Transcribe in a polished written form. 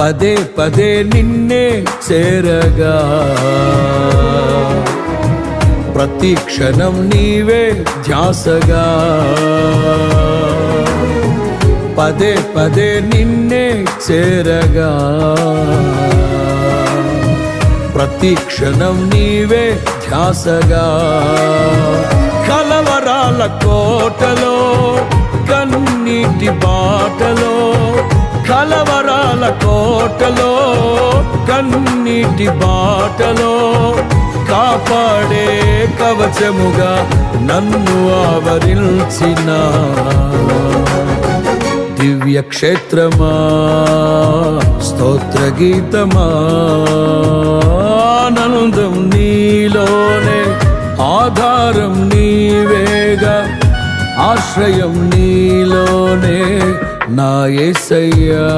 పదే పదే నిన్నే చేరగా ప్రతి క్షణం నీవే ధ్యాసగా పదే పదే నిన్నే చేరగా ప్రతి క్షణం నీవే ధ్యాసగా కలవరాల కోటలో కన్నీటి బాటలో కలవరాల కోటలో కన్నీటి బాటలో కాపాడే కవచముగా నన్ను ఆవరించిన దివ్య క్షేత్రమా స్తోత్ర గీతమా ఆనందం నీలోనే ఆధారం నీవేగా ఆశ్రయం నీలోనే నా యేసయ్యా.